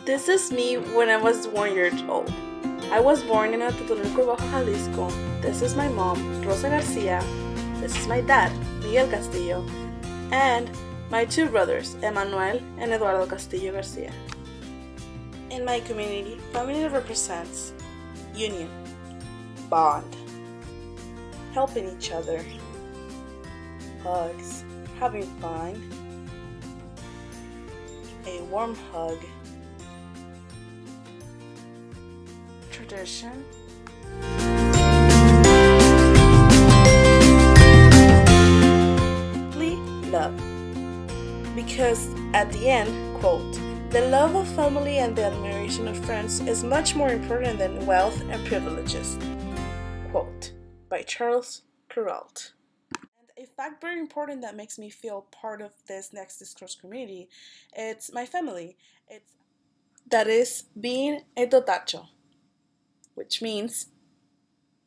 This is me when I was 1 year old. I was born in Atotonilco, Bajo Jalisco. This is my mom, Rosa Garcia. This is my dad, Miguel Castillo. And my two brothers, Emmanuel and Eduardo Castillo Garcia. In my community, family represents union, bond, helping each other, hugs, having fun, a warm hug, tradition, love. Because at the end, quote, the love of family and the admiration of friends is much more important than wealth and privileges. Quote, by Charles Kuralt. And a fact very important that makes me feel part of this next discourse community, it's my family. That is being a totacho, which means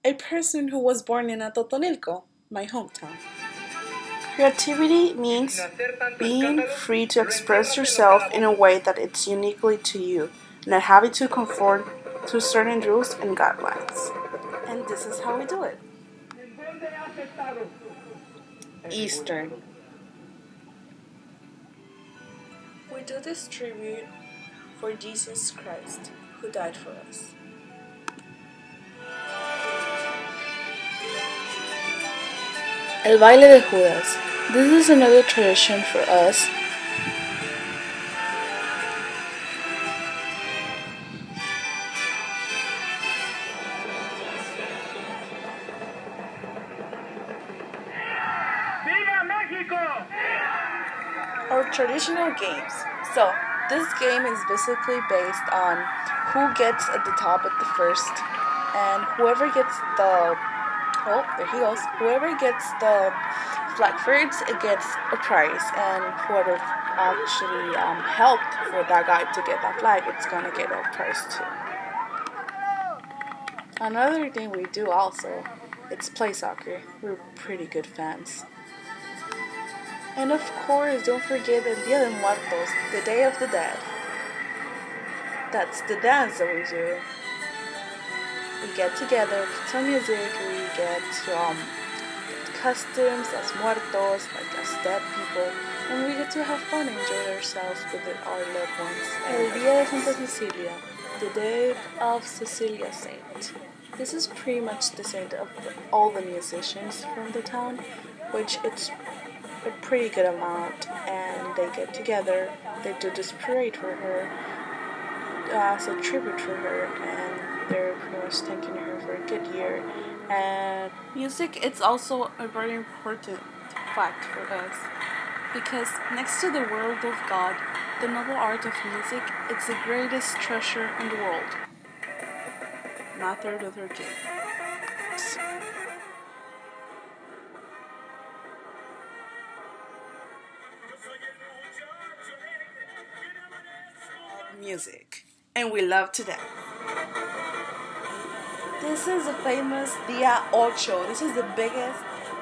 a person who was born in Atotonilco, my hometown. Creativity means being free to express yourself in a way that it's uniquely to you, not having to conform to certain rules and guidelines. And this is how we do it. Eastern. We do this tribute for Jesus Christ, who died for us. El baile de Judas. This is another tradition for us. ¡Viva México! Our traditional games. So, this game is basically based on who gets at the top at the first, and whoever gets the there he goes. Whoever gets the flag first, it gets a prize, and whoever actually helped for that guy to get that flag, it's gonna get a prize too. Another thing we do also, it's play soccer. We're pretty good fans. And of course, don't forget El Día de Muertos, the Day of the Dead. That's the dance that we do. We get together, put some music, we get costumes as muertos, like as dead people, and we get to have fun and enjoy ourselves with our loved ones. El Día de Santa Cecilia, the Day of Cecilia Saint. This is pretty much the saint of all the musicians from the town, which it's a pretty good amount, and they get together, they do this parade for her, as a tribute for her, and they're pretty much thanking her for a good year. And music, it's also a very important fact for us, because next to the word of God, the noble art of music, it's the greatest treasure in the world. Martin Luther King. Music, and we love to dance. This is a famous Dia Ocho. This is the biggest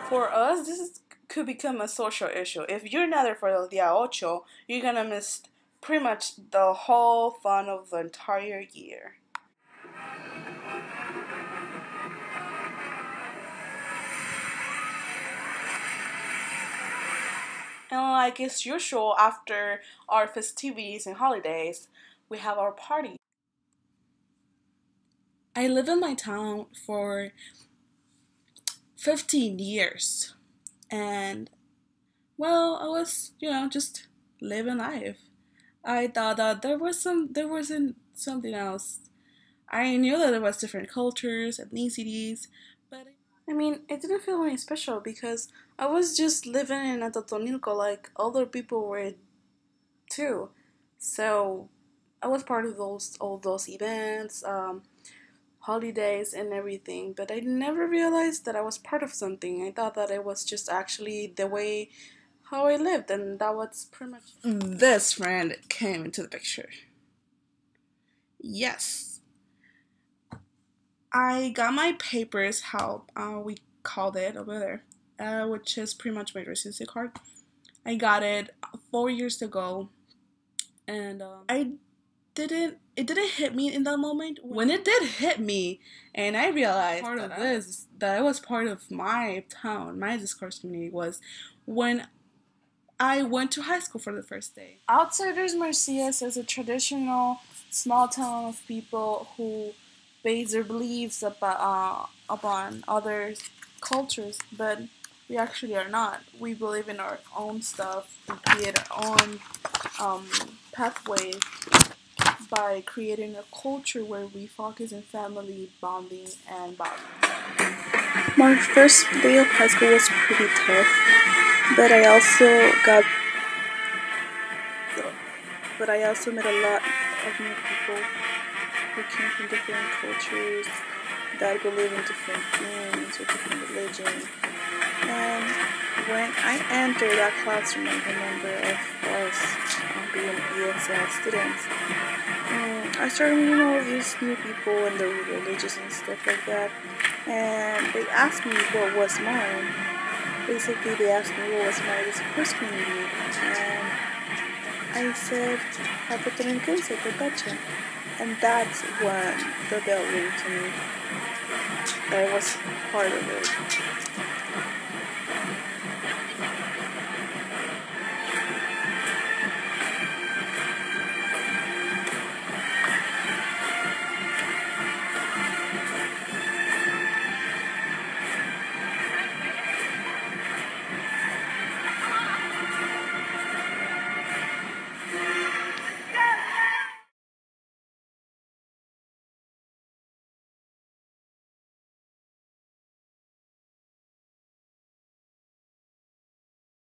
for us. Could become a social issue. If you're not there for the Dia Ocho, you're gonna miss pretty much the whole fun of the entire year. And like it's usual, after our festivities and holidays, we have our party. I live in my town for 15 years. And, well, I was, just living life. I thought that there wasn't something else. I knew that there was different cultures, ethnicities, but it didn't feel any special because I was just living in Atotonilco like other people were too. So I was part of all those events, holidays and everything, but I never realized that I was part of something. I thought that it was just actually the way how I lived, and that was pretty much. This friend came into the picture. Yes. I got my papers, how we called it over there, which is pretty much my residency card. I got it 4 years ago, and I didn't hit me in that moment. When it did hit me, and I realized that I was part of my town, my discourse community, was when I went to high school for the first day. Outsiders might see us as a traditional small town of people who base their beliefs upon other cultures, but we actually are not. We believe in our own stuff. We create our own pathways by creating a culture where we focus on family bonding and balance. My first day of high school was pretty tough, but I also met a lot of new people who came from different cultures that believe in different things or different religions. And when I entered that classroom, I remember of us being ESL students. I started meeting all these new people and their religions and stuff like that. And they asked me what was mine. Basically, they asked me what was my discourse community. And I said, pertenentencia, perpetua. And that's when the bell rang to me. I was part of it.